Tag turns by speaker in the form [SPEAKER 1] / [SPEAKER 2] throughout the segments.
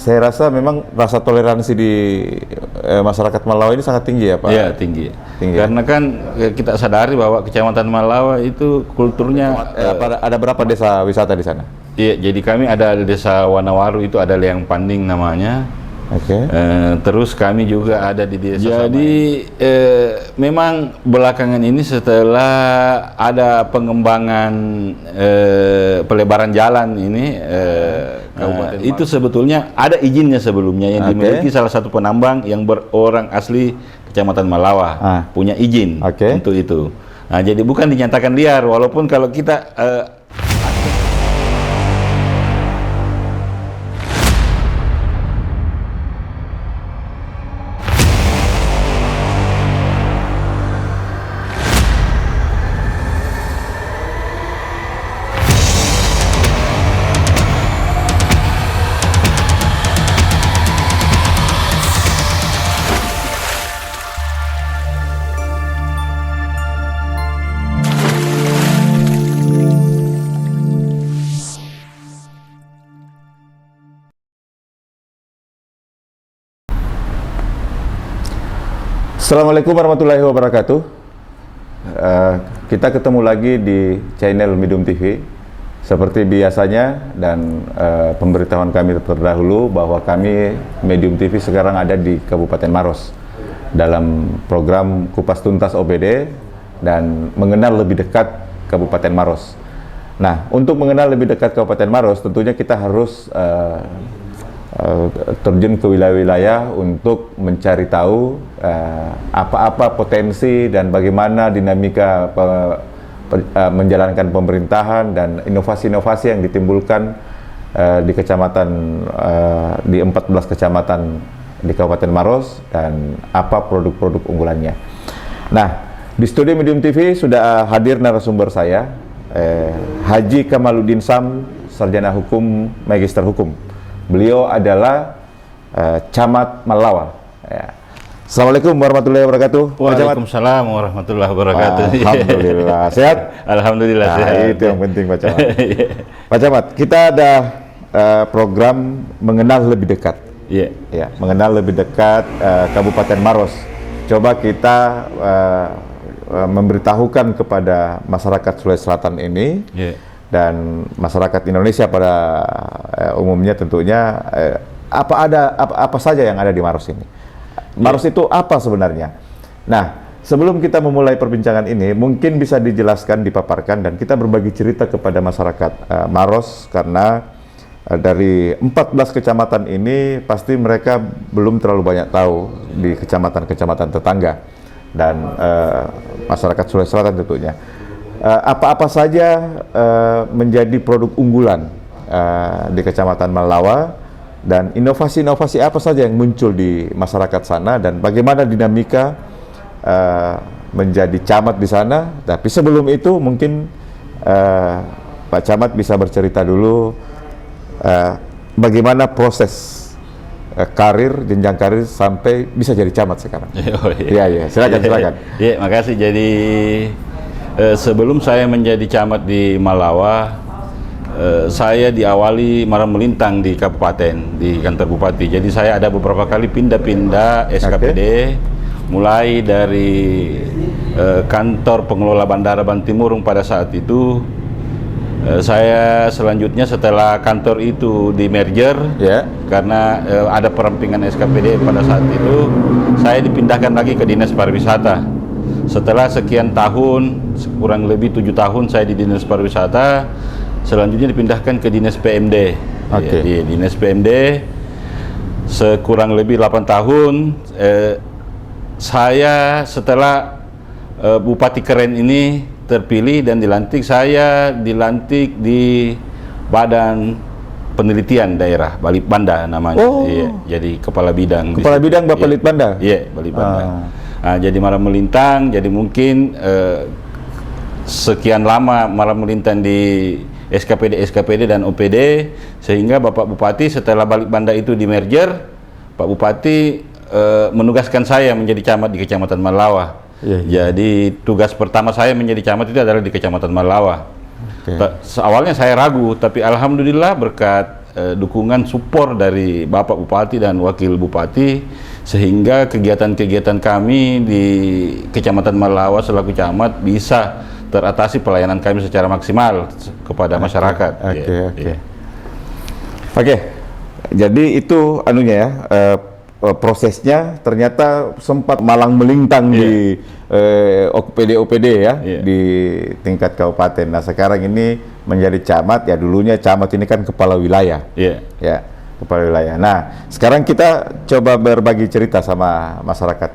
[SPEAKER 1] Saya rasa memang rasa toleransi di masyarakat Malawa ini sangat tinggi ya Pak?
[SPEAKER 2] Iya, tinggi.
[SPEAKER 1] Tinggi.
[SPEAKER 2] Karena kan kita sadari bahwa Kecamatan Malawa itu kulturnya
[SPEAKER 1] ada berapa desa wisata di sana?
[SPEAKER 2] iya, jadi kami ada desa Wanawaru, itu ada Leang Panding namanya.
[SPEAKER 1] Oke.
[SPEAKER 2] Terus kami juga ada di desa. Jadi memang belakangan ini setelah ada pengembangan pelebaran jalan ini, itu sebetulnya ada izinnya sebelumnya yang dimiliki salah satu penambang yang berorang asli Kecamatan Malawa, punya izin untuk itu. Nah, jadi bukan dinyatakan liar, walaupun kalau kita
[SPEAKER 1] Assalamualaikum warahmatullahi wabarakatuh. Kita ketemu lagi di channel Medium TV seperti biasanya, dan pemberitahuan kami terdahulu bahwa kami Medium TV sekarang ada di Kabupaten Maros dalam program Kupas Tuntas OPD dan mengenal lebih dekat Kabupaten Maros. Nah, untuk mengenal lebih dekat Kabupaten Maros tentunya kita harus terjun ke wilayah-wilayah untuk mencari tahu apa-apa potensi dan bagaimana dinamika menjalankan pemerintahan dan inovasi-inovasi yang ditimbulkan di kecamatan, di 14 kecamatan di Kabupaten Maros, dan apa produk-produk unggulannya. Nah, di studio Medium TV sudah hadir narasumber saya, Haji Kamaluddin Sam, Sarjana Hukum, Magister Hukum. Beliau adalah Camat Malawa. Ya. Assalamualaikum warahmatullahi wabarakatuh.
[SPEAKER 2] Waalaikumsalam warahmatullahi wabarakatuh.
[SPEAKER 1] Alhamdulillah. Sehat?
[SPEAKER 2] Alhamdulillah sehat.
[SPEAKER 1] Itu yang penting Pak Camat. Pak Camat, kita ada program mengenal lebih dekat.
[SPEAKER 2] Iya.
[SPEAKER 1] Ya, mengenal lebih dekat Kabupaten Maros. Coba kita memberitahukan kepada masyarakat Sulawesi Selatan ini, dan masyarakat Indonesia pada umumnya tentunya, apa saja yang ada di Maros ini. Maros itu apa sebenarnya? Nah, sebelum kita memulai perbincangan ini, mungkin bisa dijelaskan, dipaparkan, dan kita berbagi cerita kepada masyarakat Maros, karena dari 14 kecamatan ini pasti mereka belum terlalu banyak tahu di kecamatan-kecamatan tetangga dan masyarakat Sulawesi Selatan tentunya. Apa-apa saja menjadi produk unggulan di Kecamatan Malawa, dan inovasi-inovasi apa saja yang muncul di masyarakat sana, dan bagaimana dinamika menjadi camat di sana. Tapi sebelum itu mungkin Pak Camat bisa bercerita dulu bagaimana proses karir, jenjang karir sampai bisa jadi camat sekarang. Iya, silakan.
[SPEAKER 2] Iya, makasih. Jadi sebelum saya menjadi camat di Malawa, saya diawali melintang di kabupaten, di kantor bupati. Jadi saya ada beberapa kali pindah-pindah SKPD, mulai dari kantor pengelola Bandara Bantimurung pada saat itu. Saya selanjutnya setelah kantor itu di merger, karena ada perampingan SKPD pada saat itu, saya dipindahkan lagi ke Dinas Pariwisata. Setelah sekian tahun, kurang lebih 7 tahun saya di Dinas Pariwisata, selanjutnya dipindahkan ke Dinas PMD. Di Dinas PMD sekurang lebih 8 tahun. Saya setelah Bupati keren ini terpilih dan dilantik, saya dilantik di Badan Penelitian Daerah Balitbanda namanya. Jadi kepala bidang.
[SPEAKER 1] Kepala bidang Bapak Litbanda?
[SPEAKER 2] Iya, Balitbanda. Nah, jadi malah melintang, jadi mungkin sekian lama malah melintang di SKPD dan OPD, sehingga Bapak Bupati setelah Balitbanda itu di merger, Pak Bupati menugaskan saya menjadi camat di Kecamatan Malawa. Jadi tugas pertama saya menjadi camat itu adalah di Kecamatan Malawa. Awalnya saya ragu, tapi alhamdulillah berkat dukungan support dari Bapak Bupati dan Wakil Bupati, sehingga kegiatan-kegiatan kami di Kecamatan Malawa selaku camat bisa teratasi, pelayanan kami secara maksimal kepada masyarakat.
[SPEAKER 1] Oke. Jadi itu anunya ya, prosesnya ternyata sempat malang melintang di OPD ya, di tingkat kabupaten. Nah sekarang ini menjadi camat, ya dulunya camat ini kan kepala wilayah, ya kepala wilayah. Nah sekarang kita coba berbagi cerita sama masyarakat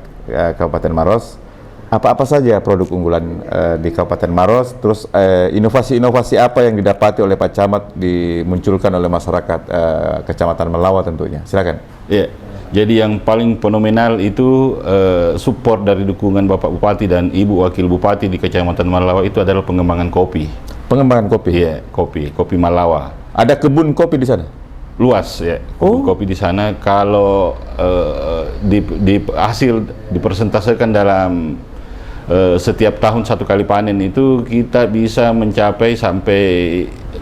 [SPEAKER 1] Kabupaten Maros. Apa-apa saja produk unggulan di Kabupaten Maros, terus inovasi-inovasi apa yang didapati oleh Pak Camat dimunculkan oleh masyarakat Kecamatan Malawa tentunya. Silakan.
[SPEAKER 2] Iya, jadi yang paling fenomenal itu support dari dukungan Bapak Bupati dan Ibu Wakil Bupati di Kecamatan Malawa itu adalah pengembangan kopi.
[SPEAKER 1] Pengembangan kopi?
[SPEAKER 2] Iya, kopi Malawa.
[SPEAKER 1] Ada kebun kopi di sana?
[SPEAKER 2] Luas ya, kopi di sana. Kalau di hasil dipersentasekan dalam setiap tahun satu kali panen itu kita bisa mencapai sampai 50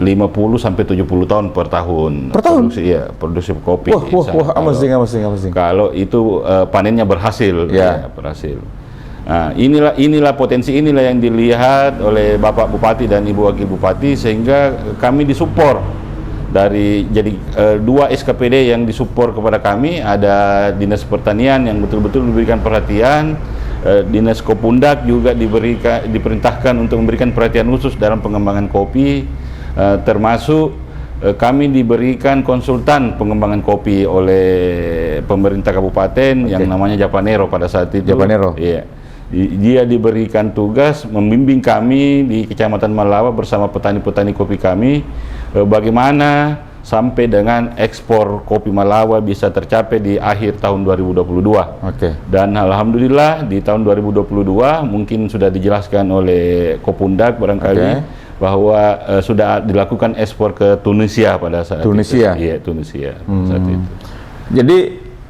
[SPEAKER 2] sampai 70 ton per tahun.
[SPEAKER 1] Per tahun?
[SPEAKER 2] Produksi kopi.
[SPEAKER 1] Wah, amasing.
[SPEAKER 2] Kalau itu panennya berhasil, berhasil. Nah, inilah potensi inilah yang dilihat oleh Bapak Bupati dan Ibu Wakil Bupati, sehingga kami disupport dari dua SKPD yang disupport kepada kami. Ada Dinas Pertanian yang betul-betul diberikan perhatian, Dinas Kopundak juga diperintahkan untuk memberikan perhatian khusus dalam pengembangan kopi, termasuk kami diberikan konsultan pengembangan kopi oleh pemerintah kabupaten yang namanya Japanero pada saat itu.
[SPEAKER 1] Japanero.
[SPEAKER 2] Iya. Dia diberikan tugas membimbing kami di Kecamatan Malawa bersama petani-petani kopi kami, bagaimana sampai dengan ekspor kopi Malawa bisa tercapai di akhir tahun 2022. Dan alhamdulillah di tahun 2022 mungkin sudah dijelaskan oleh Kopundak barangkali bahwa sudah dilakukan ekspor ke Tunisia pada saat itu. Iya, Tunisia saat itu.
[SPEAKER 1] Jadi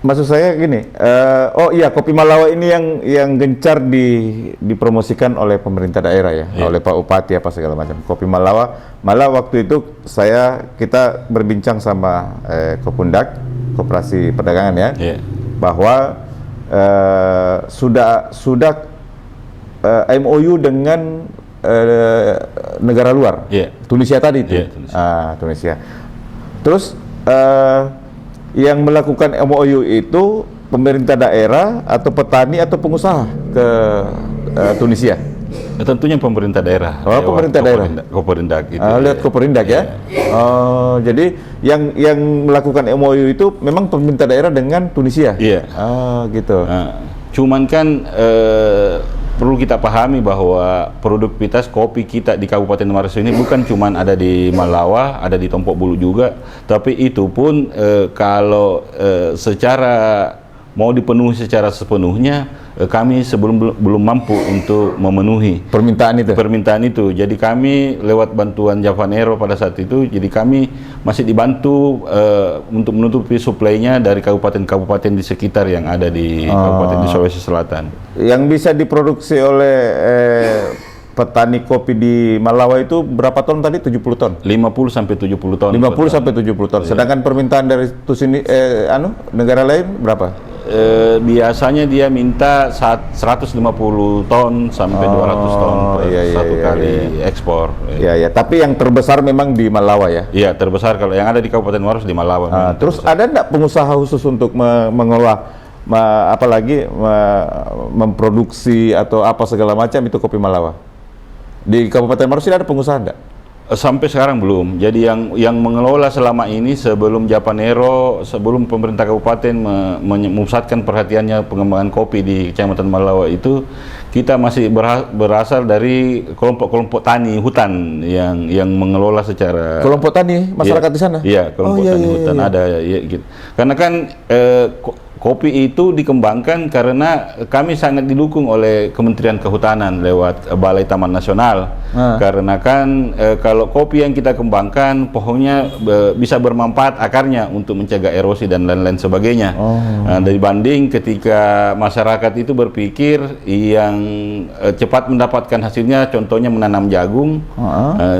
[SPEAKER 1] maksud saya gini, kopi Malawa ini yang gencar dipromosikan oleh pemerintah daerah ya, oleh Pak Bupati apa segala macam. Kopi Malawa, malah waktu itu kita berbincang sama Kopundak, Koperasi Perdagangan ya, bahwa sudah MOU dengan negara luar, Tunisia tadi itu, Tunisia. Terus yang melakukan MOU itu pemerintah daerah atau petani atau pengusaha ke Tunisia?
[SPEAKER 2] Tentunya pemerintah daerah.
[SPEAKER 1] Pemerintah daerah.
[SPEAKER 2] Koperindak itu.
[SPEAKER 1] Lihat Koperindak ya. Jadi yang melakukan MOU itu memang pemerintah daerah dengan Tunisia.
[SPEAKER 2] Iya.
[SPEAKER 1] Gitu.
[SPEAKER 2] Cuman kan perlu kita pahami bahwa produktivitas kopi kita di Kabupaten Maros ini bukan cuma ada di Malawa, ada di Tompok Bulu juga, tapi itu pun kalau secara mau dipenuhi secara sepenuhnya, kami belum mampu untuk memenuhi permintaan itu. Jadi kami lewat bantuan Japanero pada saat itu, jadi kami masih dibantu untuk menutupi suplainya dari kabupaten-kabupaten di sekitar yang ada di Kabupaten di Sulawesi Selatan. Yang
[SPEAKER 1] bisa diproduksi oleh petani kopi di Malawa itu berapa ton tadi? 70 ton?
[SPEAKER 2] 50 sampai 70 ton.
[SPEAKER 1] 50 sampai 70 ton. Sedangkan permintaan dari negara lain berapa?
[SPEAKER 2] Biasanya dia minta 150 ton sampai 200 ton satu kali ekspor.
[SPEAKER 1] Iya, tapi yang terbesar memang di Malawa ya?
[SPEAKER 2] Iya, terbesar kalau yang ada di Kabupaten Maros di Malawa.
[SPEAKER 1] Terus ada enggak pengusaha khusus untuk mengolah, apalagi memproduksi atau apa segala macam itu kopi Malawa? Di Kabupaten Maros ini ada pengusaha enggak?
[SPEAKER 2] Sampai sekarang belum. Jadi yang mengelola selama ini sebelum Japanero, sebelum pemerintah kabupaten memusatkan perhatiannya pengembangan kopi di Kecamatan Malawa itu, kita masih berasal dari kelompok-kelompok tani hutan yang mengelola secara
[SPEAKER 1] kelompok tani masyarakat di sana.
[SPEAKER 2] Iya, kelompok tani hutan ada ya gitu. Karena kan kopi itu dikembangkan karena kami sangat didukung oleh Kementerian Kehutanan lewat Balai Taman Nasional. Karena kan kalau kopi yang kita kembangkan pohonnya bisa bermanfaat akarnya untuk mencegah erosi dan lain-lain sebagainya. Dibanding ketika masyarakat itu berpikir yang cepat mendapatkan hasilnya, contohnya menanam jagung,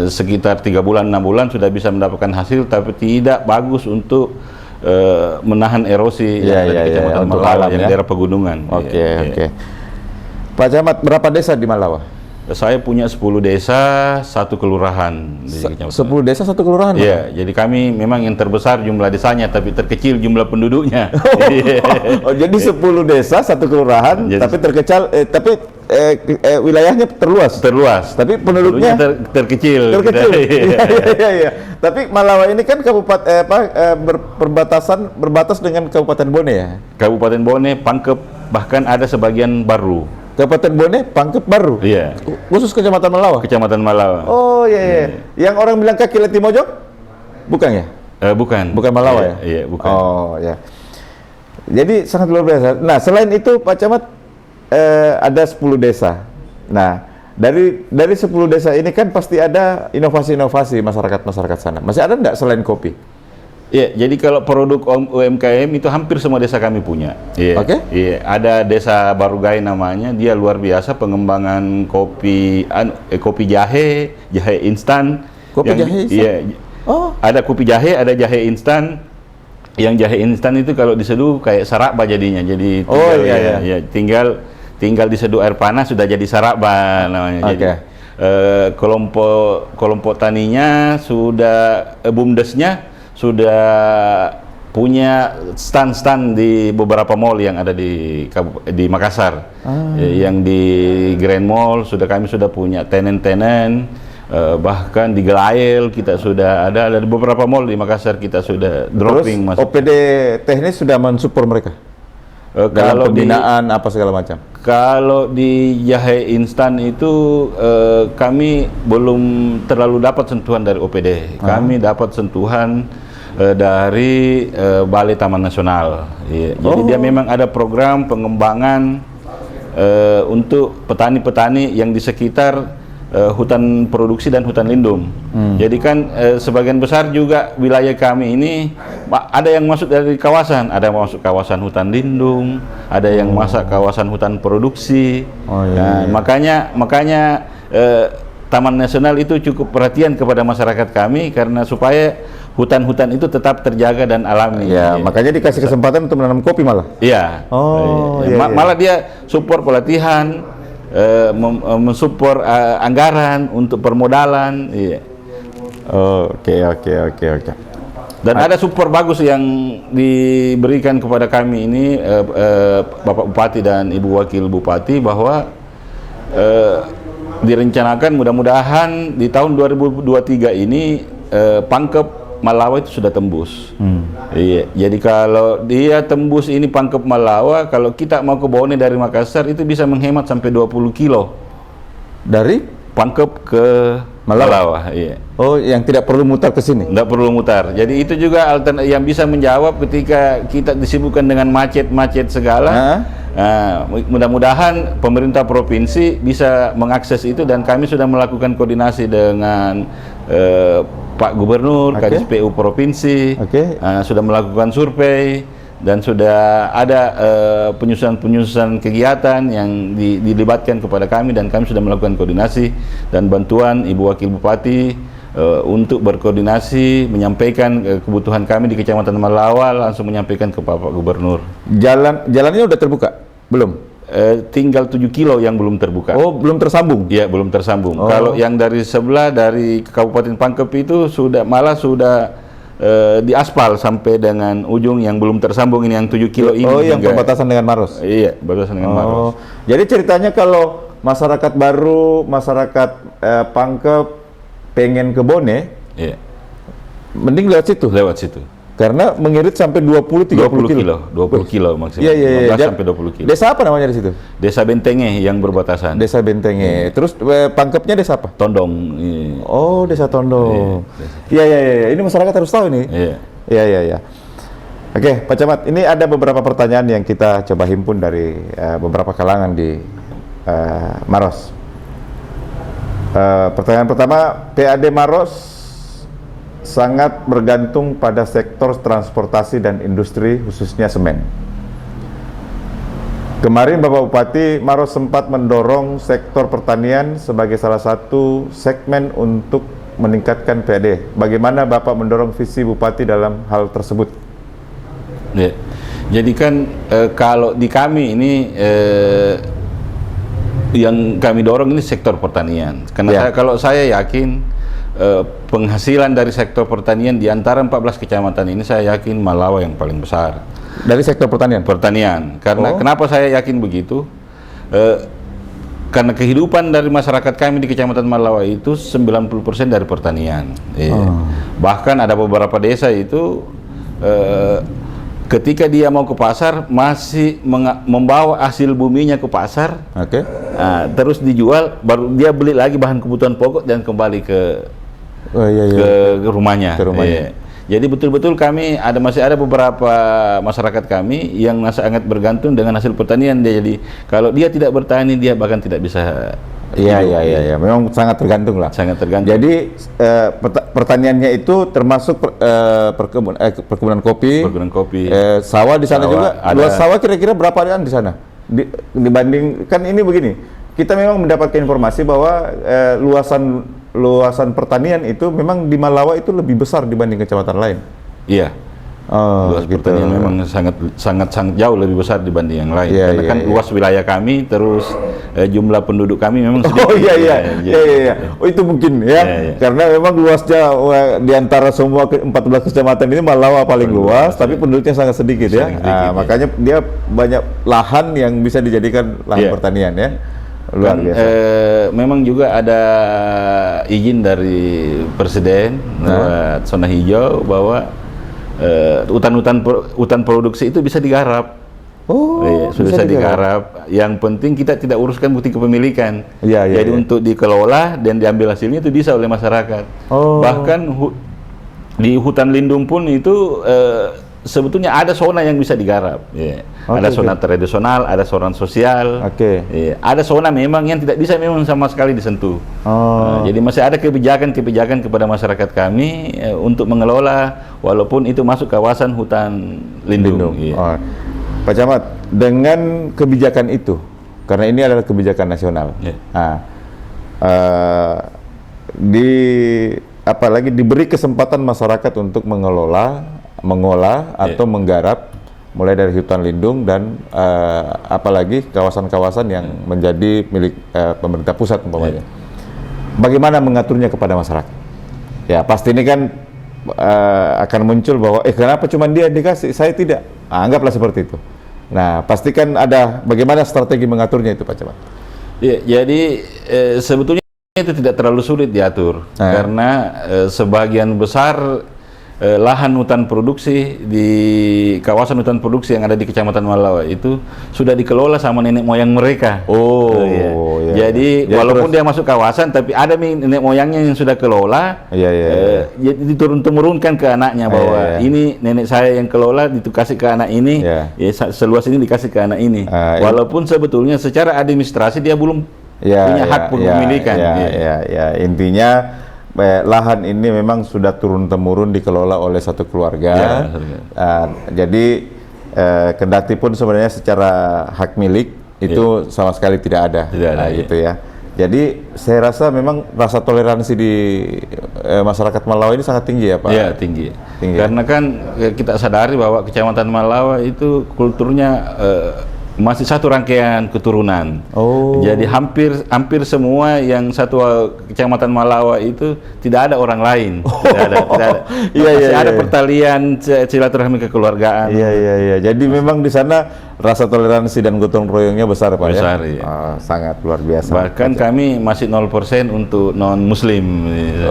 [SPEAKER 2] sekitar 3 bulan 6 bulan sudah bisa mendapatkan hasil, tapi tidak bagus untuk menahan erosi yang ada di Kecamatan Malawa yang daerah pegunungan.
[SPEAKER 1] Oke. Pak Camat, berapa desa di Malawa?
[SPEAKER 2] Saya punya 10 desa, 1 kelurahan di Kecamatan.
[SPEAKER 1] 10 desa 1 kelurahan?
[SPEAKER 2] Iya, jadi kami memang yang terbesar jumlah desanya, tapi terkecil jumlah penduduknya.
[SPEAKER 1] Jadi 10 desa 1 kelurahan, tapi wilayahnya terluas. Tapi penduduknya
[SPEAKER 2] terkecil.
[SPEAKER 1] Iya. Tapi Malawa ini kan kabupaten berbatas dengan Kabupaten Bone ya.
[SPEAKER 2] Kabupaten Bone, Pangkep, bahkan ada sebagian Baru.
[SPEAKER 1] Kabupaten Bone, Pangkep, Baru.
[SPEAKER 2] Iya.
[SPEAKER 1] Khusus Kecamatan Malawa.
[SPEAKER 2] Kecamatan Malawa.
[SPEAKER 1] Oh iya. Yang orang bilang kaki Leti Mojok? Bukan ya?
[SPEAKER 2] Bukan.
[SPEAKER 1] Bukan Malawa ya?
[SPEAKER 2] Iya, bukan.
[SPEAKER 1] Oh ya. Jadi sangat luar biasa. Nah, selain itu Pak Camat, ada 10 desa. Nah, dari 10 desa ini kan pasti ada inovasi-inovasi masyarakat sana. Masih ada nggak selain kopi?
[SPEAKER 2] Iya, jadi kalau produk UMKM itu hampir semua desa kami punya. Iya.
[SPEAKER 1] Oke.
[SPEAKER 2] Iya, ada desa Barugai namanya, dia luar biasa pengembangan kopi jahe instan.
[SPEAKER 1] Kopi jahe instan?
[SPEAKER 2] Iya. Ada kopi jahe, ada jahe instan. Yang jahe instan itu kalau diseduh kayak saraba jadinya. Jadi tinggal diseduh air panas sudah jadi saraba namanya. Jadi kelompok taninya sudah bumdesnya sudah punya stand di beberapa mall yang ada di Makassar. Yang di Grand Mall kami sudah punya tenen-tenen, bahkan di Gelail kita sudah ada beberapa mall di Makassar kita sudah dropping.
[SPEAKER 1] Terus OPD teknis sudah mensupport mereka? Kalau pembinaan apa segala macam.
[SPEAKER 2] Kalau di jahe instan itu kami belum terlalu dapat sentuhan dari OPD. Kami dapat sentuhan dari Balai Taman Nasional. Jadi dia memang ada program pengembangan untuk petani-petani yang di sekitar hutan produksi dan hutan lindung. Jadi kan sebagian besar juga wilayah kami ini ada yang masuk dari kawasan, ada yang masuk kawasan hutan lindung, ada yang masuk kawasan hutan produksi. Makanya Taman Nasional itu cukup perhatian kepada masyarakat kami karena supaya hutan-hutan itu tetap terjaga dan alami.
[SPEAKER 1] Ya, makanya dikasih kesempatan untuk menanam kopi malah.
[SPEAKER 2] Iya. Malah dia support pelatihan, mensupport anggaran untuk permodalan. Iya.
[SPEAKER 1] Oke.
[SPEAKER 2] Dan ada support bagus yang diberikan kepada kami ini Bapak Bupati dan Ibu Wakil Bupati bahwa direncanakan mudah-mudahan di tahun 2023 ini Pangkep Malawa itu sudah tembus. Iya. Jadi kalau dia tembus ini Pangkep Malawa, kalau kita mau ke Bone dari Makassar itu bisa menghemat sampai 20 kilo.
[SPEAKER 1] Dari
[SPEAKER 2] Pangkep ke Malawa. Iya.
[SPEAKER 1] Oh, yang tidak perlu mutar ke sini?
[SPEAKER 2] Tidak perlu mutar. Jadi itu juga alternatif yang bisa menjawab ketika kita disibukkan dengan macet-macet segala. Mudah-mudahan pemerintah provinsi bisa mengakses itu dan kami sudah melakukan koordinasi dengan Pak Gubernur, KSPU Provinsi, sudah melakukan survei dan sudah ada penyusunan kegiatan yang dilibatkan kepada kami dan kami sudah melakukan koordinasi dan bantuan Ibu Wakil Bupati untuk berkoordinasi menyampaikan kebutuhan kami di Kecamatan Malawa, langsung menyampaikan ke Bapak Gubernur.
[SPEAKER 1] Jalannya udah terbuka? Belum?
[SPEAKER 2] Tinggal 7 kilo yang belum terbuka.
[SPEAKER 1] Oh, belum tersambung?
[SPEAKER 2] Iya, belum tersambung. Kalau yang dari sebelah dari Kabupaten Pangkep itu sudah diaspal sampai dengan ujung yang belum tersambung ini yang 7 kilo ini.
[SPEAKER 1] Oh, yang perbatasan dengan Maros?
[SPEAKER 2] Iya, perbatasan dengan Maros.
[SPEAKER 1] Jadi ceritanya kalau masyarakat Baru, masyarakat Pangkep pengen ke Bone, mending lewat situ?
[SPEAKER 2] Lewat situ.
[SPEAKER 1] Karena mengirit sampai 20-30 kilo.
[SPEAKER 2] 20 kilo maksimal.
[SPEAKER 1] Iya.
[SPEAKER 2] 15 sampai 20 kilo.
[SPEAKER 1] Desa apa namanya di situ?
[SPEAKER 2] Desa Bentenge yang berbatasan.
[SPEAKER 1] Desa Bentenge. Terus Pangkepnya desa apa?
[SPEAKER 2] Tondong.
[SPEAKER 1] Oh, Desa Tondong. Iya. Ini masyarakat harus tahu nih.
[SPEAKER 2] Iya.
[SPEAKER 1] Oke, Pak Camat, ini ada beberapa pertanyaan yang kita coba himpun dari beberapa kalangan di Maros. Pertanyaan pertama, PAD Maros sangat bergantung pada sektor transportasi dan industri, khususnya semen. Kemarin Bapak Bupati Maros sempat mendorong sektor pertanian sebagai salah satu segmen untuk meningkatkan PAD. Bagaimana Bapak mendorong visi Bupati dalam hal tersebut?
[SPEAKER 2] Ya. Jadi kan kalau di kami ini yang kami dorong ini sektor pertanian. Karena kalau saya yakin penghasilan dari sektor pertanian di antara 14 kecamatan ini saya yakin Malawa yang paling besar.
[SPEAKER 1] Dari sektor pertanian?
[SPEAKER 2] Pertanian. Karena kenapa saya yakin begitu? Karena kehidupan dari masyarakat kami di Kecamatan Malawa itu 90% dari pertanian. Bahkan ada beberapa desa itu ketika dia mau ke pasar masih membawa hasil buminya ke pasar, terus dijual, baru dia beli lagi bahan kebutuhan pokok dan kembali ke rumahnya. Jadi betul-betul kami masih ada beberapa masyarakat kami yang sangat bergantung dengan hasil pertanian dia. Jadi kalau dia tidak bertani dia bahkan tidak bisa.
[SPEAKER 1] Iya, memang sangat tergantung lah.
[SPEAKER 2] Sangat tergantung.
[SPEAKER 1] Jadi pertaniannya itu termasuk perkebunan kopi.
[SPEAKER 2] Perkebunan kopi.
[SPEAKER 1] Sawah di sana juga. Luas sawah kira-kira berapa di sana? Dibanding kan ini begini. Kita memang mendapatkan informasi bahwa luasan pertanian itu memang di Malawa itu lebih besar dibanding kecamatan lain.
[SPEAKER 2] Iya. Luas pertanian memang sangat jauh lebih besar dibanding yang lain. Karena kan luas wilayah kami, terus jumlah penduduk kami memang sedikit.
[SPEAKER 1] Oh itu mungkin ya. Karena memang luasnya di antara semua 14 kecamatan ini Malawa paling luas, tapi penduduknya sangat sedikit ya. Makanya dia banyak lahan yang bisa dijadikan lahan pertanian ya. Luar biasa.
[SPEAKER 2] Memang juga ada izin dari Presiden buat zona hijau bahwa hutan produksi itu bisa digarap. Sudah bisa digarap. Yang penting kita tidak uruskan bukti kepemilikan. Jadi untuk dikelola dan diambil hasilnya itu bisa oleh masyarakat. Bahkan di hutan lindung pun itu sebetulnya ada zona yang bisa digarap. Ada zona tradisional, ada zona sosial. Ada zona memang yang tidak bisa memang sama sekali disentuh. Jadi masih ada kebijakan-kebijakan kepada masyarakat kami untuk mengelola walaupun itu masuk kawasan hutan lindung.
[SPEAKER 1] Pak Camat, dengan kebijakan itu, karena ini adalah kebijakan nasional, apalagi diberi kesempatan masyarakat untuk mengolah atau menggarap mulai dari hutan lindung dan apalagi kawasan-kawasan yang menjadi milik pemerintah pusat umpamanya. Bagaimana mengaturnya kepada masyarakat? Ya pasti ini kan akan muncul bahwa kenapa cuma dia dikasih, saya tidak. Anggaplah seperti itu. Nah, pastikan ada bagaimana strategi mengaturnya itu Pak Camat.
[SPEAKER 2] Jadi sebetulnya itu tidak terlalu sulit diatur karena sebagian besar lahan hutan produksi di kawasan hutan produksi yang ada di Kecamatan Malawa itu sudah dikelola sama nenek moyang mereka. Jadi walaupun dia masuk kawasan, tapi ada nenek moyangnya yang sudah kelola. Jadi diturun-temurunkan ke anaknya bahwa ini nenek saya yang kelola, dikasih ke anak ini, seluas ini dikasih ke anak ini. Walaupun sebetulnya secara administrasi dia belum punya hak kepemilikan.
[SPEAKER 1] Intinya lahan ini memang sudah turun-temurun dikelola oleh satu keluarga. Jadi kendati pun sebenarnya secara hak milik itu sama sekali tidak ada. Gitu ya. Jadi saya rasa memang rasa toleransi di masyarakat Malawa ini sangat tinggi ya Pak?
[SPEAKER 2] Iya tinggi. Karena kan kita sadari bahwa Kecamatan Malawa itu kulturnya masih satu rangkaian keturunan. Jadi hampir semua yang satu Kecamatan Malawa itu tidak ada orang lain. Tidak ada. Masih ada pertalian silaturahmi kekeluargaan.
[SPEAKER 1] Jadi memang di sana rasa toleransi dan gotong royongnya besar Pak.
[SPEAKER 2] Besar,
[SPEAKER 1] sangat luar biasa.
[SPEAKER 2] Bahkan kami masih 0% untuk non Muslim.
[SPEAKER 1] 0%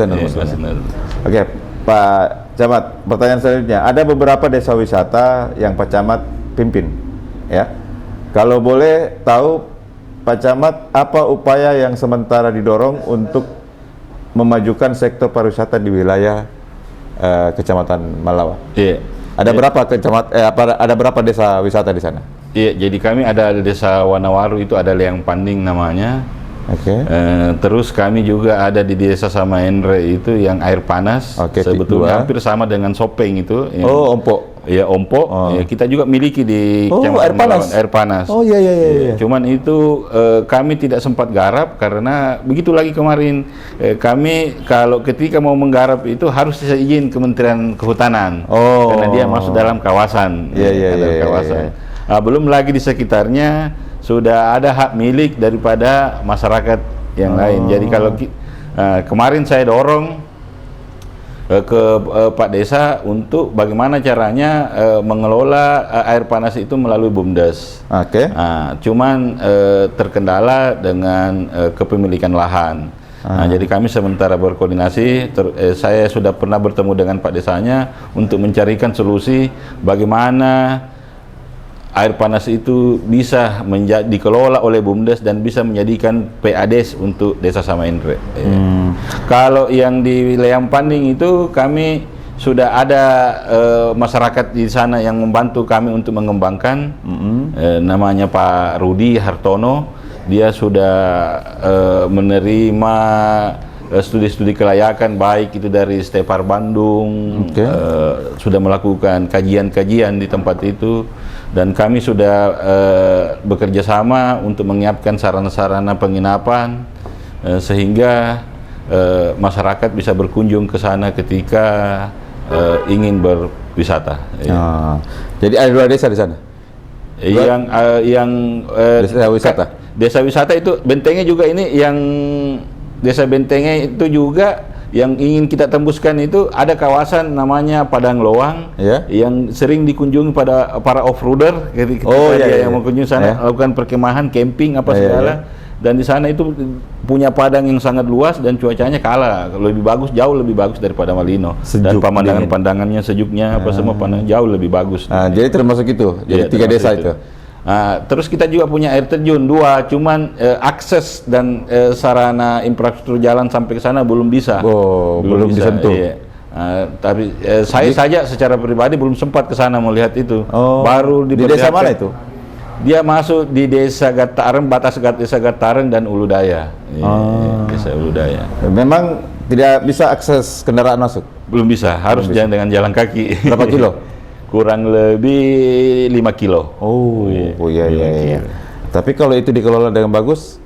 [SPEAKER 1] non Muslim. Oke, Pak Camat, pertanyaan selanjutnya. Ada beberapa desa wisata yang Pak Camat pimpin. Ya, kalau boleh tahu Pak Camat, apa upaya yang sementara didorong untuk memajukan sektor pariwisata di wilayah Kecamatan Malawa? Ada berapa ada berapa desa wisata di sana?
[SPEAKER 2] Iya, jadi kami ada desa Wanawaru, itu ada Leang Panding namanya.
[SPEAKER 1] Oke.
[SPEAKER 2] Terus kami juga ada di desa Samaenre itu yang air panas. Sebetulnya hampir sama dengan Sopeng itu.
[SPEAKER 1] Oh, Ompok.
[SPEAKER 2] Ya, Ompok. Ya, kita juga miliki di
[SPEAKER 1] air panas.
[SPEAKER 2] Air panas.
[SPEAKER 1] Oh iya.
[SPEAKER 2] Cuman itu kami tidak sempat garap karena begitu lagi kemarin. Kami kalau ketika mau menggarap itu harus izin Kementerian Kehutanan. Karena dia masuk dalam kawasan.
[SPEAKER 1] Iya.
[SPEAKER 2] Belum lagi di sekitarnya sudah ada hak milik daripada masyarakat yang lain. Jadi kalau kemarin saya dorong ke Pak Desa untuk bagaimana caranya mengelola air panas itu melalui BUMDes. Cuman terkendala dengan kepemilikan lahan. Jadi kami sementara berkoordinasi, saya sudah pernah bertemu dengan Pak Desanya untuk mencarikan solusi bagaimana air panas itu bisa dikelola oleh BUMDes dan bisa menjadikan PADes untuk Desa Samaenre. Kalau yang di Leang Panding itu kami sudah ada masyarakat di sana yang membantu kami untuk mengembangkan. Namanya Pak Rudi Hartono. Dia sudah menerima studi-studi kelayakan baik itu dari Stepar Bandung. Sudah melakukan kajian-kajian di tempat itu. Dan kami sudah bekerja sama untuk menyiapkan sarana-sarana penginapan sehingga masyarakat bisa berkunjung ke sana ketika ingin berwisata.
[SPEAKER 1] Jadi ada 2 desa di sana?
[SPEAKER 2] Desa wisata? Desa wisata itu Bentenge juga ini yang Desa Bentenge itu juga yang ingin kita tembuskan itu ada kawasan namanya Padang Loang yang sering dikunjungi pada para off-roader ketika yang mengunjungi sana lakukan perkemahan, camping apa segala. Dan di sana itu punya padang yang sangat luas dan cuacanya jauh lebih bagus daripada Malino. Dan pemandangan-pandangannya, sejuknya apa semua pandangan jauh lebih bagus.
[SPEAKER 1] Jadi termasuk itu. Jadi 3 desa itu.
[SPEAKER 2] Terus kita juga punya air terjun 2, cuman akses dan sarana infrastruktur jalan sampai ke sana belum bisa.
[SPEAKER 1] Belum disentuh.
[SPEAKER 2] Tapi saya saja secara pribadi belum sempat ke sana melihat itu. Baru
[SPEAKER 1] di desa mana itu?
[SPEAKER 2] Dia masuk di Desa Gatareng, batas Desa Gatareng dan Uludaya. Desa Uludaya.
[SPEAKER 1] Memang tidak bisa akses kendaraan masuk?
[SPEAKER 2] Belum bisa, harus dengan jalan kaki.
[SPEAKER 1] Berapa kilo?
[SPEAKER 2] Kurang lebih 5 kilo.
[SPEAKER 1] Iya. Tapi kalau itu dikelola dengan bagus,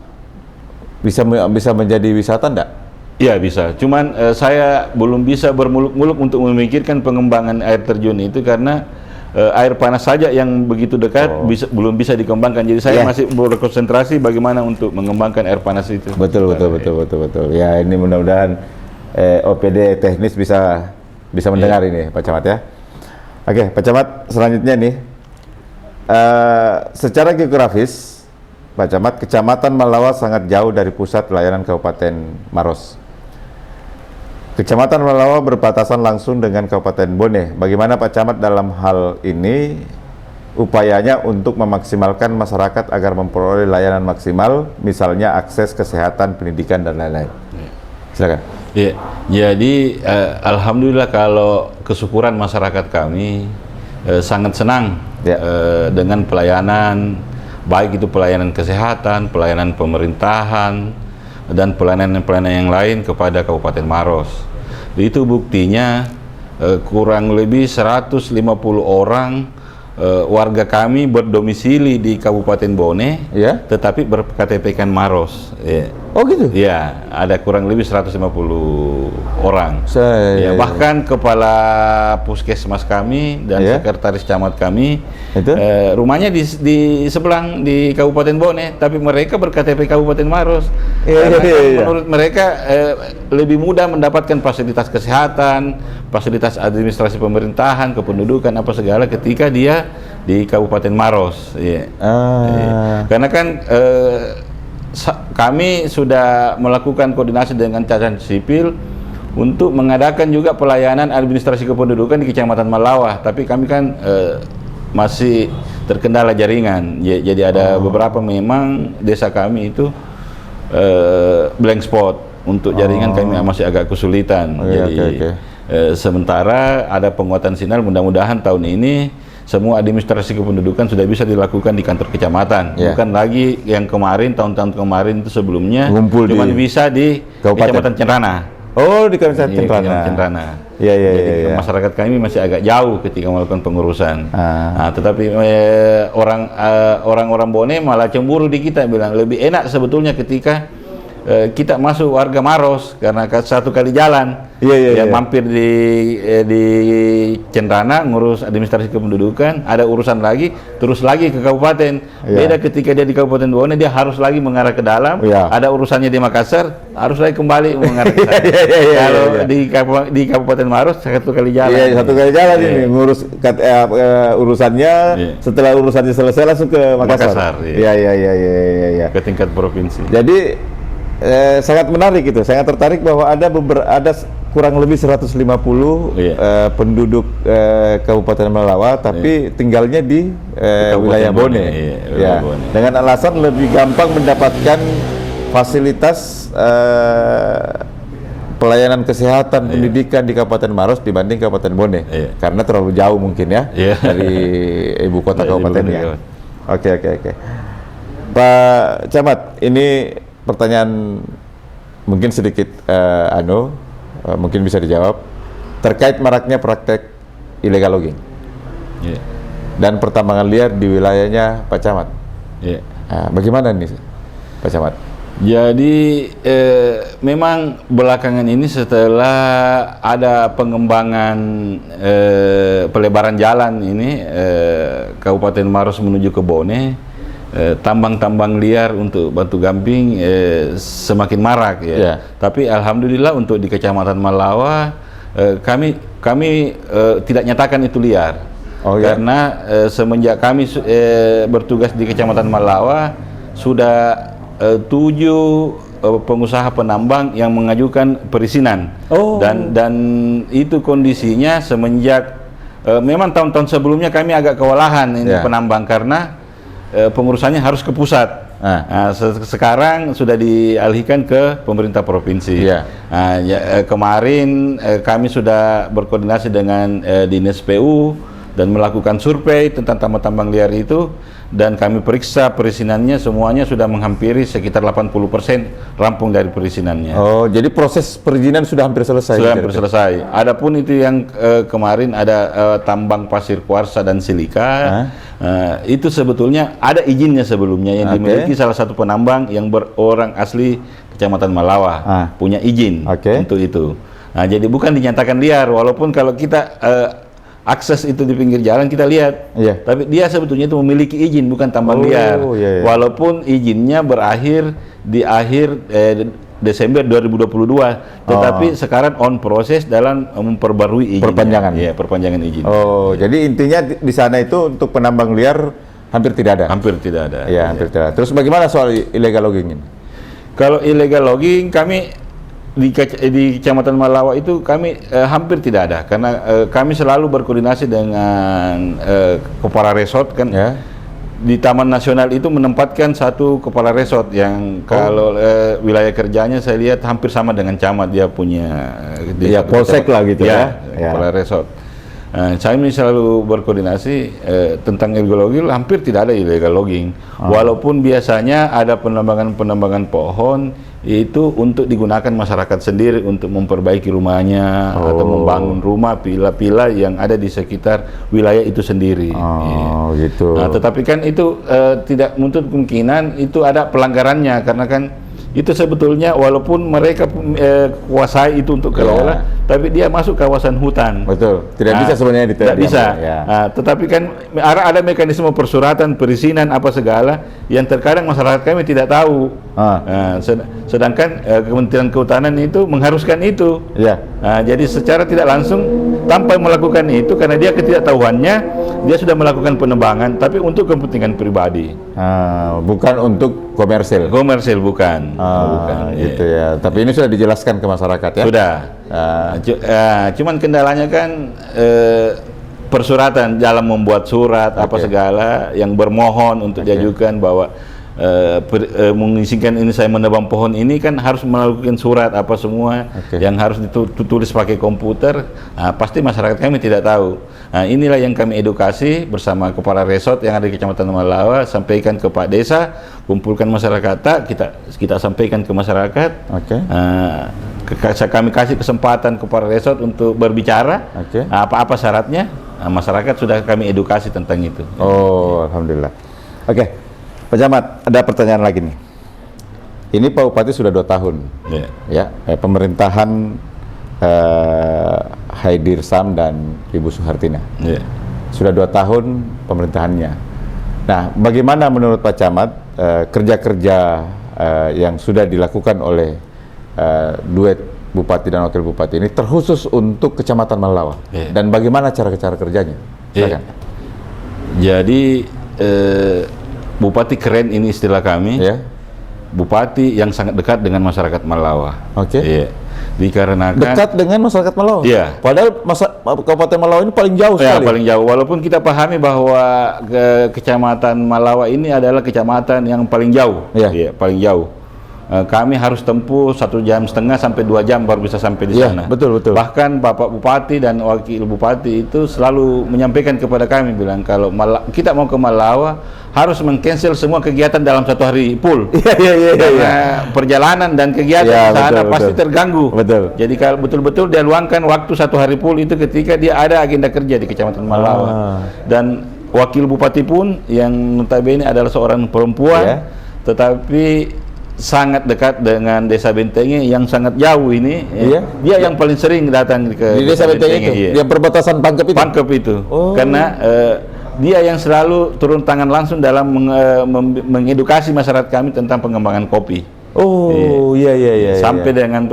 [SPEAKER 1] bisa menjadi wisata enggak?
[SPEAKER 2] Iya bisa. Cuman saya belum bisa bermuluk-muluk untuk memikirkan pengembangan air terjun itu karena air panas saja yang begitu dekat belum bisa dikembangkan. Jadi saya masih berkonsentrasi bagaimana untuk mengembangkan air panas itu.
[SPEAKER 1] Betul. Ya ini mudah-mudahan OPD teknis bisa mendengar ini Pak Camat ya. Oke, Pak Camat, selanjutnya nih, secara geografis, Pak Camat, Kecamatan Malawa sangat jauh dari pusat pelayanan Kabupaten Maros. Kecamatan Malawa berbatasan langsung dengan Kabupaten Bone. Bagaimana Pak Camat dalam hal ini upayanya untuk memaksimalkan masyarakat agar memperoleh layanan maksimal, misalnya akses kesehatan, pendidikan, dan lain-lain? Silakan.
[SPEAKER 2] Ya, jadi alhamdulillah kalau kesyukuran masyarakat kami sangat senang dengan pelayanan, baik itu pelayanan kesehatan, pelayanan pemerintahan, dan pelayanan-pelayanan yang lain kepada Kabupaten Maros. Itu buktinya kurang lebih 150 orang warga kami berdomisili di Kabupaten Bone, tetapi berKTP-kan Maros.
[SPEAKER 1] Oh gitu?
[SPEAKER 2] Ya, ada kurang lebih 150 orang. Bahkan kepala puskesmas kami dan sekretaris camat kami, rumahnya di sebelah di Kabupaten Bone, tapi mereka berKTP Kabupaten Maros. Menurut mereka lebih mudah mendapatkan fasilitas kesehatan, fasilitas administrasi pemerintahan, kependudukan apa segala ketika dia di Kabupaten Maros. Karena kan kami sudah melakukan koordinasi dengan catatan sipil untuk mengadakan juga pelayanan administrasi kependudukan di Kecamatan Malawa, tapi kami kan masih terkendala jaringan. Jadi ada beberapa memang desa kami itu blank spot untuk jaringan, kami masih agak kesulitan. Sementara ada penguatan sinyal, mudah-mudahan tahun ini semua administrasi kependudukan sudah bisa dilakukan di kantor kecamatan, bukan lagi yang kemarin, tahun-tahun kemarin itu sebelumnya cuma bisa di Kecamatan Cenrana.
[SPEAKER 1] Oh, di Kecamatan Cenrana. Jadi
[SPEAKER 2] masyarakat kami masih agak jauh ketika melakukan pengurusan. Nah, tetapi orang-orang Bone malah cemburu di kita, bilang lebih enak sebetulnya ketika kita masuk warga Maros karena satu kali jalan. Mampir di Cenrana ngurus administrasi kependudukan, ada urusan lagi, terus lagi ke kabupaten. Beda ketika dia di Kabupaten Bone, dia harus lagi mengarah ke dalam. Ada urusannya di Makassar, harus lagi kembali mengarah ke sana. Kalau di Kabupaten Maros satu kali jalan.
[SPEAKER 1] Satu kali jalan ini ngurus urusannya. Setelah urusannya selesai langsung ke Makassar. Ke tingkat provinsi. Jadi sangat menarik itu. Sangat tertarik bahwa ada kurang lebih 150 penduduk Kabupaten Melawa, tapi tinggalnya di wilayah Bone. Bone. Dengan alasan lebih gampang mendapatkan fasilitas pelayanan kesehatan, pendidikan di Kabupaten Maros dibanding Kabupaten Bone, karena terlalu jauh mungkin dari ibu kota kabupatennya. Oke. Pak Camat, ini pertanyaan mungkin sedikit mungkin bisa dijawab terkait maraknya praktek illegal logging dan pertambangan liar di wilayahnya Pak Camat. Bagaimana nih Pak Camat?
[SPEAKER 2] Jadi memang belakangan ini setelah ada pengembangan pelebaran jalan ini Kabupaten Maros menuju ke Bone, tambang-tambang liar untuk batu gamping semakin marak Tapi alhamdulillah untuk di Kecamatan Melawa kami tidak nyatakan itu liar. Karena semenjak kami bertugas di Kecamatan Melawa sudah 7 pengusaha penambang yang mengajukan perizinan. Dan itu kondisinya semenjak memang tahun-tahun sebelumnya kami agak kewalahan ini penambang karena pengurusannya harus ke pusat. Sekarang sudah dialihkan ke pemerintah provinsi. Kemarin kami sudah berkoordinasi dengan Dinas PU dan melakukan survei tentang tambang-tambang liar itu, dan kami periksa perizinannya semuanya sudah menghampiri sekitar 80% rampung dari perizinannya.
[SPEAKER 1] Jadi proses perizinan sudah hampir selesai.
[SPEAKER 2] Sudah hampir selesai. Adapun itu yang kemarin ada tambang pasir kuarsa dan silika, itu sebetulnya ada izinnya sebelumnya yang dimiliki salah satu penambang yang berorang asli Kecamatan Melawa, punya izin untuk itu. Jadi bukan dinyatakan liar, walaupun kalau kita akses itu di pinggir jalan kita lihat, tapi dia sebetulnya itu memiliki izin, bukan tambang liar. Walaupun izinnya berakhir di akhir Desember 2022, tetapi sekarang on proses dalam memperbarui izin. Perpanjangan izin.
[SPEAKER 1] Jadi intinya di sana itu untuk penambang liar hampir tidak ada.
[SPEAKER 2] Hampir tidak ada.
[SPEAKER 1] Hampir tidak ada. Terus bagaimana soal illegal logging ini?
[SPEAKER 2] Kalau illegal logging kami di Kecamatan Melawa itu kami hampir tidak ada, karena kami selalu berkoordinasi dengan kepala resort kan. Di Taman Nasional itu menempatkan satu kepala resort yang kalau wilayah kerjanya saya lihat hampir sama dengan camat, dia punya
[SPEAKER 1] polsek lah gitu
[SPEAKER 2] kepala resort. Kami selalu berkoordinasi tentang illegal logging, hampir tidak ada illegal logging. Walaupun biasanya ada penambangan pohon itu untuk digunakan masyarakat sendiri untuk memperbaiki rumahnya atau membangun rumah, pila-pila yang ada di sekitar wilayah itu sendiri.
[SPEAKER 1] Gitu.
[SPEAKER 2] Tetapi kan itu tidak menutup kemungkinan itu ada pelanggarannya, karena kan itu sebetulnya walaupun mereka kuasai itu untuk kelola, tapi dia masuk kawasan hutan.
[SPEAKER 1] Betul. Tidak bisa sebenarnya
[SPEAKER 2] tidak bisa. Tetapi kan ada mekanisme persuratan, perizinan apa segala yang terkadang masyarakat kami tidak tahu. Sedangkan Kementerian Kehutanan itu mengharuskan itu. Jadi secara tidak langsung tanpa melakukan itu, karena dia ketidaktahuannya, dia sudah melakukan penebangan, tapi untuk kepentingan pribadi.
[SPEAKER 1] Bukan untuk komersil.
[SPEAKER 2] Komersil bukan. Bukan.
[SPEAKER 1] Gitu ya. Tapi ini sudah dijelaskan ke masyarakat ya.
[SPEAKER 2] Sudah. Cuman kendalanya kan persuratan dalam membuat surat apa segala yang bermohon untuk diajukan bahwa mengizinkan ini saya menebang pohon ini kan harus melakukan surat apa semua yang harus ditulis pakai komputer. Nah, pasti masyarakat kami tidak tahu. Nah, inilah yang kami edukasi bersama kepala resort yang ada di Kecamatan Malawa, sampaikan ke Pak Desa, kumpulkan masyarakat, kita sampaikan ke masyarakat. Kami kasih kesempatan kepada resort untuk berbicara apa-apa syaratnya. Nah, masyarakat sudah kami edukasi tentang itu.
[SPEAKER 1] Oh, alhamdulillah. Oke. Pak Camat, ada pertanyaan lagi nih. Ini Pak Bupati sudah 2 tahun, ya, pemerintahan Haidir Sam dan Ibu Suhartina. Sudah 2 tahun pemerintahannya. Nah, bagaimana menurut Pak Camat kerja-kerja yang sudah dilakukan oleh duet Bupati dan Wakil Bupati ini, terkhusus untuk Kecamatan Malawa, dan bagaimana cara kerjanya? Silakan.
[SPEAKER 2] Jadi Bupati keren ini istilah kami. Bupati yang sangat dekat dengan masyarakat Malawa. Dikarenakan
[SPEAKER 1] dekat dengan masyarakat Malawa. Padahal Kabupaten Malawa ini paling jauh sekali.
[SPEAKER 2] Paling jauh. Walaupun kita pahami bahwa Kecamatan Malawa ini adalah kecamatan yang paling jauh. Paling jauh. Kami harus tempuh 1,5 jam sampai 2 jam baru bisa sampai di sana.
[SPEAKER 1] Betul.
[SPEAKER 2] Bahkan Bapak Bupati dan Wakil Bupati itu selalu menyampaikan kepada kami, bilang kalau kita mau ke Malawa harus meng-cancel semua kegiatan dalam 1 hari full. Karena perjalanan dan kegiatan di sana pasti terganggu. Jadi kalau betul-betul dia luangkan waktu 1 hari full itu ketika dia ada agenda kerja di Kecamatan Malawa. Dan Wakil Bupati pun yang notabene adalah seorang perempuan, tetapi sangat dekat dengan Desa Bentengi yang sangat jauh ini. Dia yang paling sering datang ke
[SPEAKER 1] di Desa Bentengi itu, yang perbatasan Pangkep itu.
[SPEAKER 2] Karena dia yang selalu turun tangan langsung dalam mengedukasi masyarakat kami tentang pengembangan kopi. Sampai dengan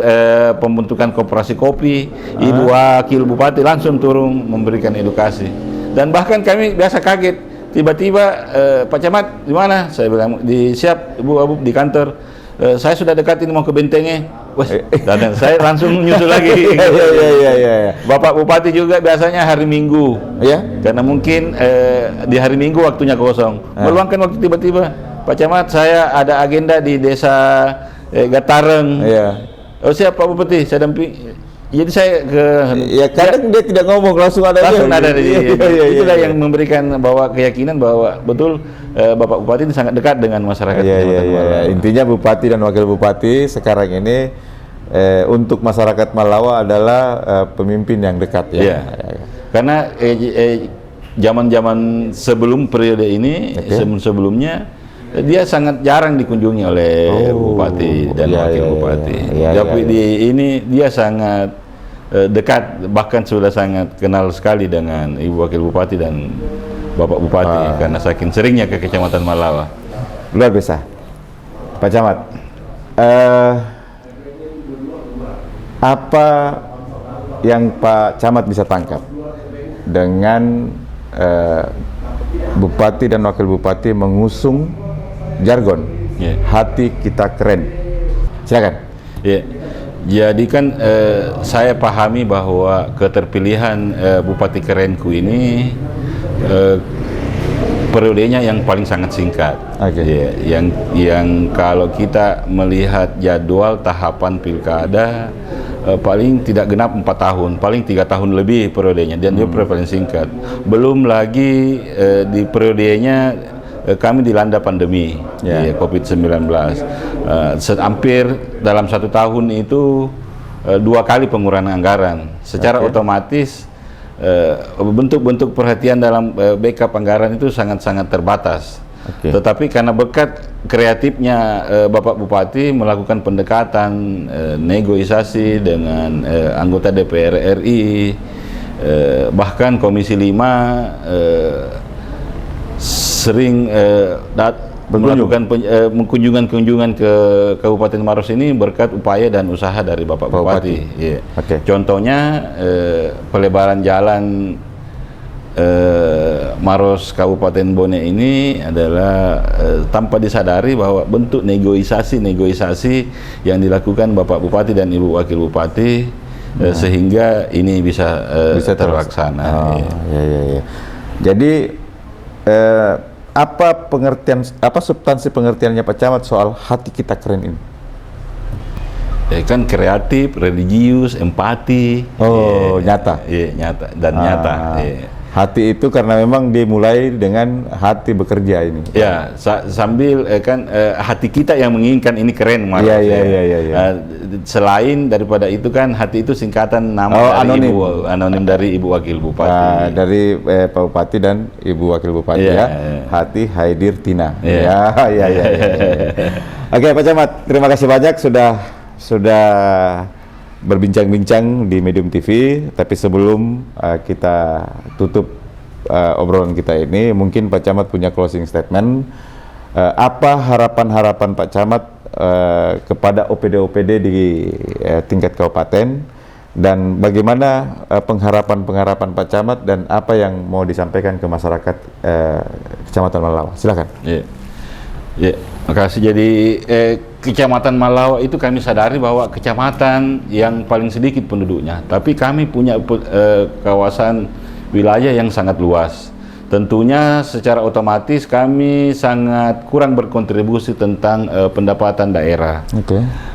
[SPEAKER 2] pembentukan koperasi kopi, Ibu Wakil Bupati langsung turun memberikan edukasi. Dan bahkan kami biasa kaget, tiba-tiba Pak Camat di mana? Saya bilang siap Ibu Abu di kantor. Saya sudah dekat ini mau ke Bentengi. Dan saya langsung nyusul lagi. Bapak Bupati juga biasanya hari Minggu, karena mungkin di hari Minggu waktunya kosong, meluangkan waktu tiba-tiba. Pak Camat, saya ada agenda di Desa Gatareng. Oh siap Pak Bupati, saya dampingi. Jadi saya
[SPEAKER 1] kadang dia tidak ngomong, langsung ada
[SPEAKER 2] itulah yang memberikan bahwa keyakinan bahwa betul Bapak Bupati ini sangat dekat dengan masyarakat.
[SPEAKER 1] Intinya Bupati dan Wakil Bupati sekarang ini untuk masyarakat Malawa adalah pemimpin yang dekat.
[SPEAKER 2] Karena zaman-zaman sebelum periode ini, sebelumnya dia sangat jarang dikunjungi oleh Bupati dan Wakil Bupati. Tapi ini dia sangat dekat, bahkan sudah sangat kenal sekali dengan Ibu Wakil Bupati dan Bapak Bupati karena saking seringnya ke Kecamatan Malawa.
[SPEAKER 1] Luar biasa. Pak Camat, apa yang Pak Camat bisa tangkap dengan Bupati dan Wakil Bupati mengusung jargon hati kita keren? Silakan.
[SPEAKER 2] Jadi kan saya pahami bahwa keterpilihan Bupati Kerenku ini periodenya yang paling sangat singkat. Yang kalau kita melihat jadwal tahapan pilkada paling tidak genap 4 tahun, paling 3 tahun lebih periodenya, dan dia paling singkat. Belum lagi di periodenya kami dilanda pandemi COVID-19. Hampir dalam 1 tahun itu 2 kali pengurangan anggaran. Secara otomatis bentuk-bentuk perhatian dalam backup anggaran itu sangat-sangat terbatas. Tetapi karena berkat kreatifnya Bapak Bupati melakukan pendekatan negosiasi dengan anggota DPR RI, bahkan Komisi 5 sering melakukan kunjungan ke Kabupaten Maros ini berkat upaya dan usaha dari Bapak Bupati. Contohnya pelebaran jalan Maros Kabupaten Bone ini adalah tanpa disadari bahwa bentuk negosiasi yang dilakukan Bapak Bupati dan Ibu Wakil Bupati sehingga ini bisa terlaksana.
[SPEAKER 1] Jadi apa substansi pengertiannya Pak Camat soal hati kita keren ini?
[SPEAKER 2] Ya kan kreatif, religius, empati.
[SPEAKER 1] Oh, nyata.
[SPEAKER 2] Iya, nyata dan nyata. Iya.
[SPEAKER 1] Hati itu karena memang dimulai dengan hati bekerja ini.
[SPEAKER 2] Ya, sambil hati kita yang menginginkan ini keren, Mas.
[SPEAKER 1] Iya.
[SPEAKER 2] Selain daripada itu kan hati itu singkatan nama dari anonim dari Ibu Wakil Bupati.
[SPEAKER 1] Dari Pak Bupati dan Ibu Wakil Bupati ya. Hati Haidir Tina. Iya. Oke, Pak Camat, terima kasih banyak sudah berbincang-bincang di Medium TV. Tapi sebelum kita tutup obrolan kita ini, mungkin Pak Camat punya closing statement. Apa harapan-harapan Pak Camat kepada OPD-OPD di tingkat kabupaten, dan bagaimana pengharapan-pengharapan Pak Camat dan apa yang mau disampaikan ke masyarakat Kecamatan Malawa? Silakan.
[SPEAKER 2] Ya, makasih. Jadi Kecamatan Malawa itu kami sadari bahwa kecamatan yang paling sedikit penduduknya, tapi kami punya kawasan wilayah yang sangat luas. Tentunya secara otomatis kami sangat kurang berkontribusi tentang pendapatan daerah.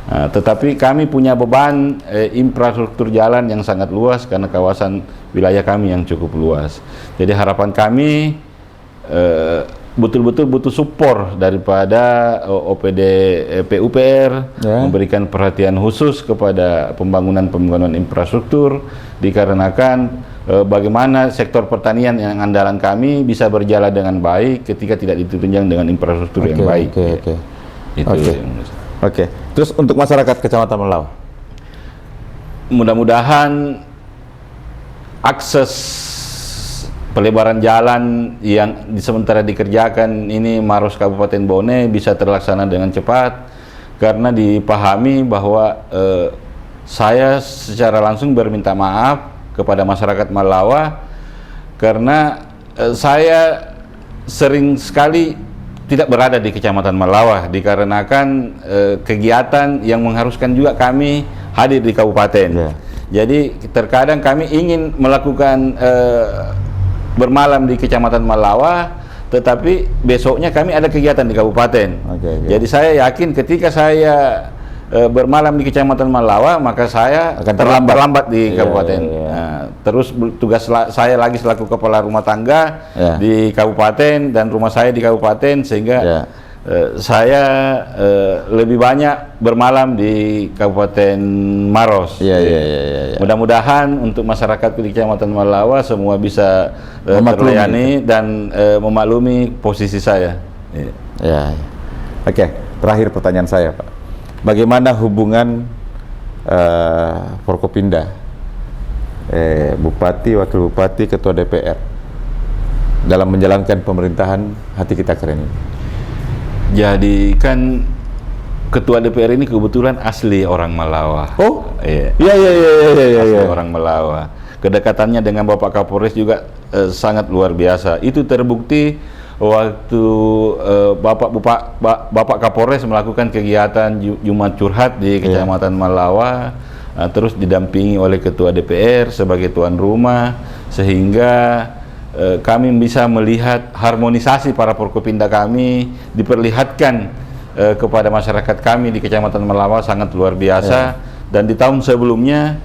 [SPEAKER 2] Tetapi kami punya beban infrastruktur jalan yang sangat luas karena kawasan wilayah kami yang cukup luas. Jadi harapan kami betul-betul butuh support daripada OPD PUPR, memberikan perhatian khusus kepada pembangunan infrastruktur, dikarenakan bagaimana sektor pertanian yang andalan kami bisa berjalan dengan baik ketika tidak ditunjang dengan infrastruktur yang baik.
[SPEAKER 1] Oke. Terus untuk masyarakat Kecamatan Malawa,
[SPEAKER 2] mudah-mudahan akses pelebaran jalan yang sementara dikerjakan ini Maros Kabupaten Bone bisa terlaksana dengan cepat, karena dipahami bahwa saya secara langsung berminta maaf kepada masyarakat Malawa karena saya sering sekali tidak berada di Kecamatan Malawa dikarenakan kegiatan yang mengharuskan juga kami hadir di kabupaten. Jadi terkadang kami ingin melakukan bermalam di Kecamatan Malawa, tetapi besoknya kami ada kegiatan di kabupaten. Jadi saya yakin ketika saya bermalam di Kecamatan Malawa, maka saya akan terlambat di kabupaten. Terus tugas saya lagi selaku kepala rumah tangga di kabupaten dan rumah saya di kabupaten, sehingga saya lebih banyak bermalam di Kabupaten Maros. Mudah-mudahan untuk masyarakat di Kecamatan Malawa semua bisa terlayani dan memaklumi posisi saya.
[SPEAKER 1] Oke, terakhir pertanyaan saya, Pak. Bagaimana hubungan Forkopimda, Bupati, Wakil Bupati, Ketua DPR dalam menjalankan pemerintahan hati kita keren ini?
[SPEAKER 2] Jadi kan Ketua DPR ini kebetulan asli orang Malawa. Asli orang Malawa. Kedekatannya dengan Bapak Kapolres juga sangat luar biasa. Itu terbukti waktu Bapak Kapolres melakukan kegiatan Jumat Curhat di Kecamatan Malawa, terus didampingi oleh Ketua DPR sebagai tuan rumah, sehingga kami bisa melihat harmonisasi para Forkopimda kami diperlihatkan kepada masyarakat kami di Kecamatan Malawa sangat luar biasa. Dan di tahun sebelumnya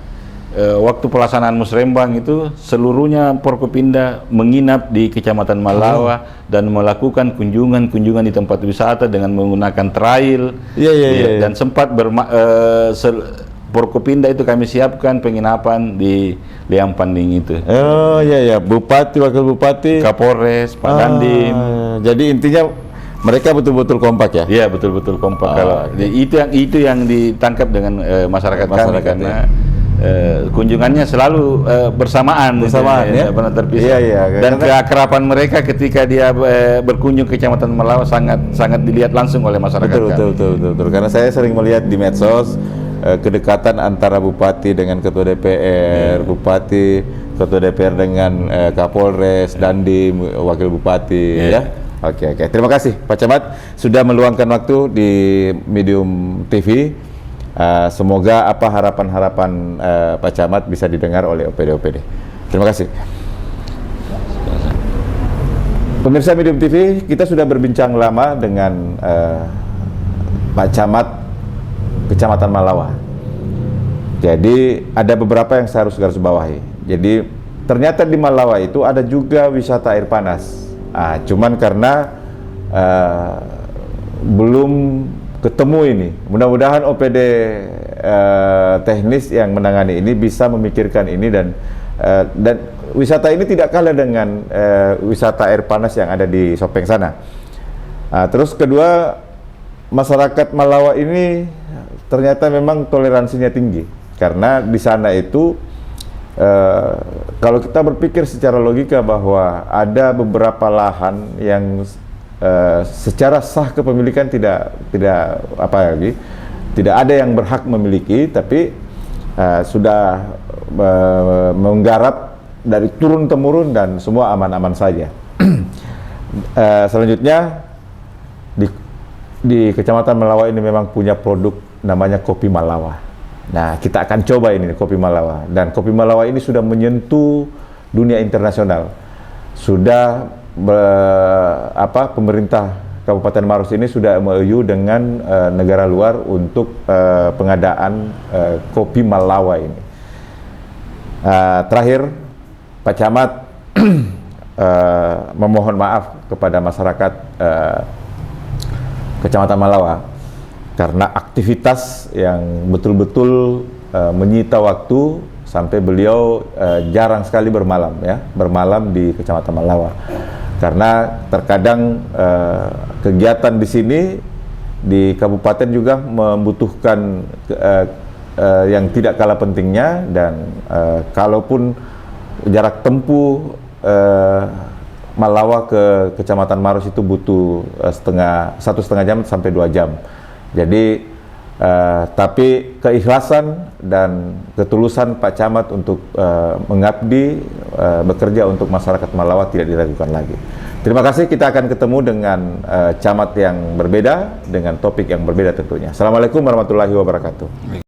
[SPEAKER 2] waktu pelaksanaan musrembang itu seluruhnya Forkopimda menginap di Kecamatan Malawa dan melakukan kunjungan di tempat wisata dengan menggunakan trail. Dan sempat Forkopimda itu kami siapkan penginapan di Liang Panding itu.
[SPEAKER 1] Bupati, Wakil Bupati,
[SPEAKER 2] Kapolres, Pak Dandim.
[SPEAKER 1] Jadi intinya mereka betul-betul kompak ya?
[SPEAKER 2] Iya, betul-betul kompak. Itu yang ditangkap dengan masyarakat kami, karena kunjungannya selalu bersamaan ya, benar terpisah. Dan keakraban mereka ketika dia berkunjung ke Kecamatan Malawa sangat dilihat langsung oleh masyarakat kami.
[SPEAKER 1] Betul. Karena saya sering melihat di medsos kedekatan antara Bupati dengan Ketua DPR, Bupati, Ketua DPR dengan Kapolres, Dandim, Wakil Bupati. Oke. Terima kasih Pak Camat sudah meluangkan waktu di Medium TV. Semoga harapan-harapan Pak Camat bisa didengar oleh OPD-OPD. Terima kasih. Pemirsa Medium TV, kita sudah berbincang lama dengan Pak Camat Kecamatan Malawa. Jadi ada beberapa yang saya harus garis bawahi. Jadi ternyata di Malawa itu ada juga wisata air panas. Cuman karena belum ketemu ini. Mudah-mudahan OPD teknis yang menangani ini bisa memikirkan ini dan wisata ini tidak kalah dengan wisata air panas yang ada di Sopeng sana. Terus kedua, masyarakat Malawa ini ternyata memang toleransinya tinggi karena di sana itu kalau kita berpikir secara logika bahwa ada beberapa lahan yang secara sah kepemilikan tidak ada yang berhak memiliki, tapi sudah menggarap dari turun temurun dan semua aman-aman saja. Selanjutnya di Kecamatan Malawa ini memang punya produk namanya kopi Malawa. Nah, kita akan coba ini kopi Malawa, dan kopi Malawa ini sudah menyentuh dunia internasional. Sudah pemerintah Kabupaten Maros ini sudah MOU dengan negara luar untuk pengadaan kopi Malawa ini. Terakhir, Pak Camat memohon maaf kepada masyarakat Kecamatan Malawa karena aktivitas yang betul-betul menyita waktu sampai beliau jarang sekali bermalam di Kecamatan Malawa. Karena terkadang kegiatan di sini di kabupaten juga membutuhkan yang tidak kalah pentingnya, dan kalaupun jarak tempuh Malawa ke Kecamatan Maros itu butuh 1,5 jam sampai 2 jam. Jadi tapi keikhlasan dan ketulusan Pak Camat untuk mengabdi, bekerja untuk masyarakat Malawa tidak diragukan lagi. Terima kasih, kita akan ketemu dengan camat yang berbeda, dengan topik yang berbeda tentunya. Assalamualaikum warahmatullahi wabarakatuh.